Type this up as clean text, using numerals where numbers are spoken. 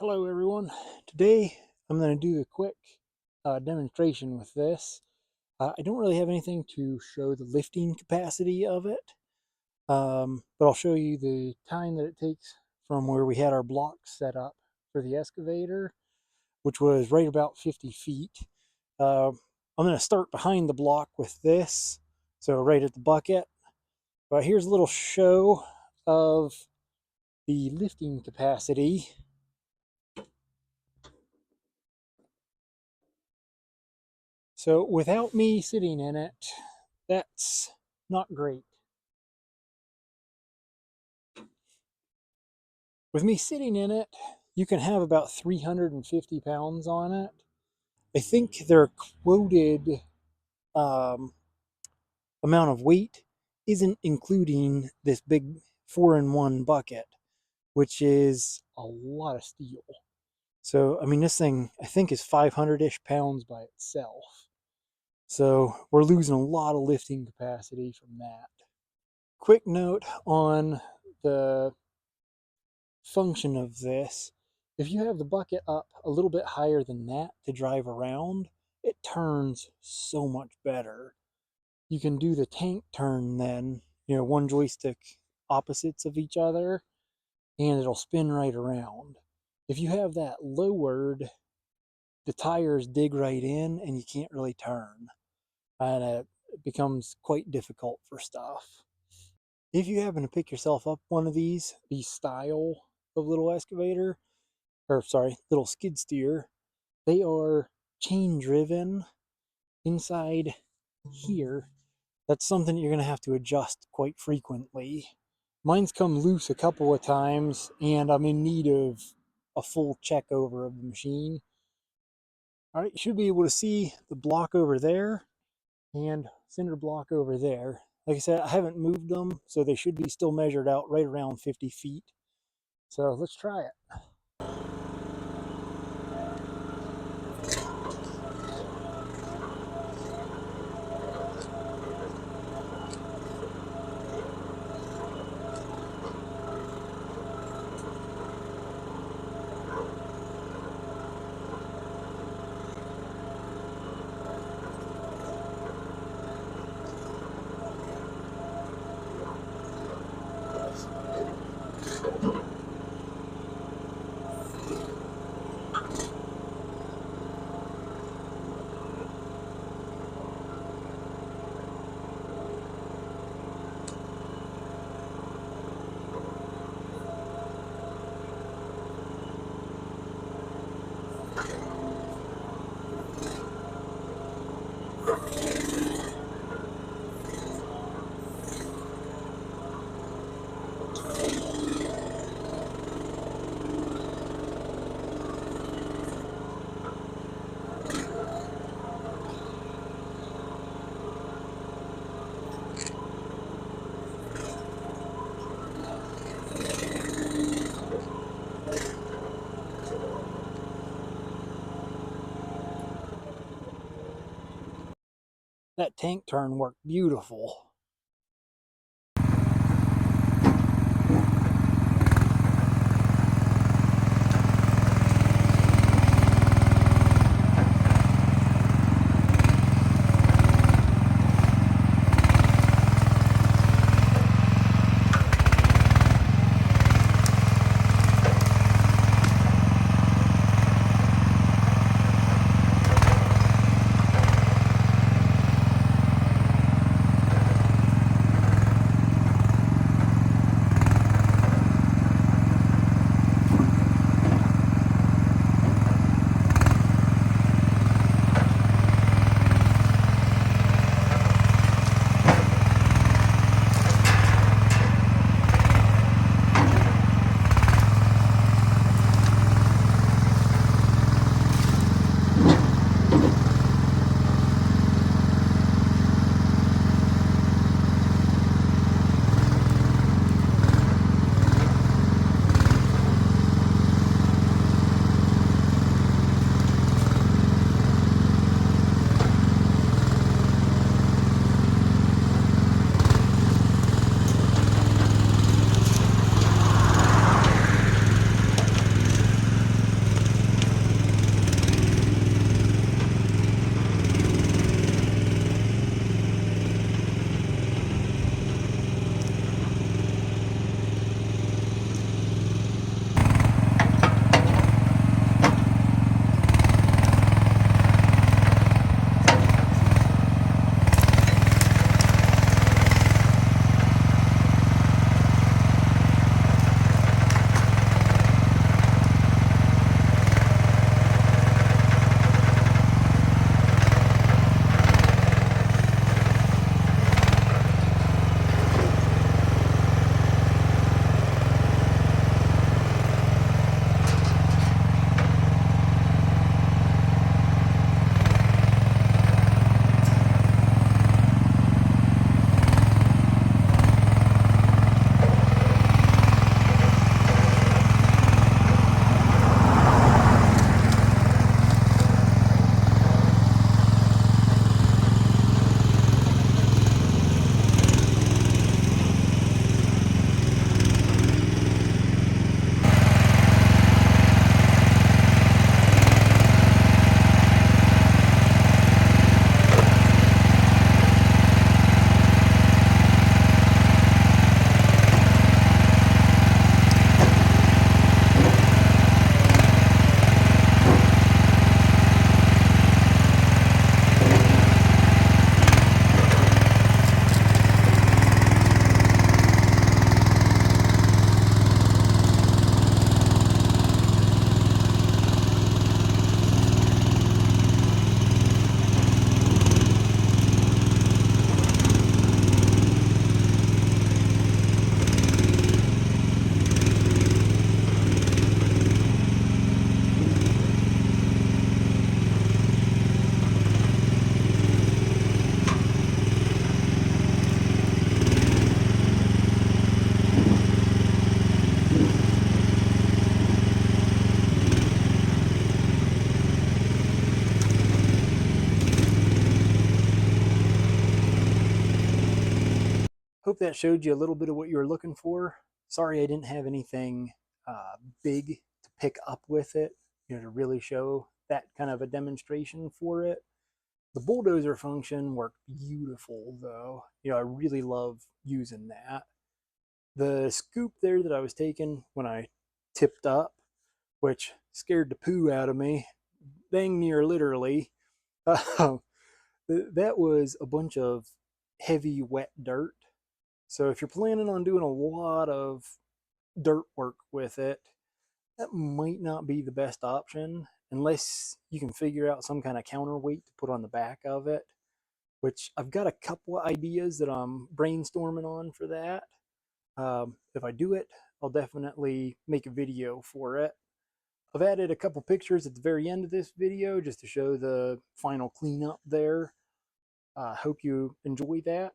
Hello everyone. Today I'm going to do a quick demonstration with this. I don't really have anything to show the lifting capacity of it, but I'll show you the time that it takes from where we had our blocks set up for the excavator, which was right about 50 feet. I'm going to start behind the block with this, so right at the bucket. But here's a little show of the lifting capacity. So without me sitting in it, that's not great. With me sitting in it, you can have about 350 pounds on it. I think their quoted um, amount of weight isn't including this big 4-in-1 bucket, which is a lot of steel. So, I mean, this thing I think is 500-ish pounds by itself. So we're losing a lot of lifting capacity from that. Quick note on the function of this. If you have the bucket up a little bit higher than that to drive around, it turns so much better. You can do the tank turn then, one joystick opposites of each other, and it'll spin right around. If you have that lowered, the tires dig right in and you can't really turn. And it becomes quite difficult for stuff. If you happen to pick yourself up one of these style of little excavator, or sorry, little skid steer, they are chain driven inside here. That's something you're going to have to adjust quite frequently. Mine's come loose a couple of times, and I'm in need of a full check over of the machine. All right, you should be able to see the block over there and cinder block over there. Like I said, I haven't moved them, so they should be still measured out right around 50 feet. So let's try it. That tank turn worked beautiful. hope that showed you a little bit of what you were looking for. Sorry I didn't have anything big to pick up with it, to really show that kind of a demonstration for it. The bulldozer function worked beautiful though. I really love using that. The scoop there that I was taking when I tipped up, which scared the poo out of me, dang near literally, that was a bunch of heavy wet dirt. So if you're planning on doing a lot of dirt work with it, that might not be the best option unless you can figure out some kind of counterweight to put on the back of it, which I've got a couple of ideas that I'm brainstorming on for that. If I do it, I'll definitely make a video for it. I've added a couple pictures at the very end of this video just to show the final cleanup there. I hope you enjoy that.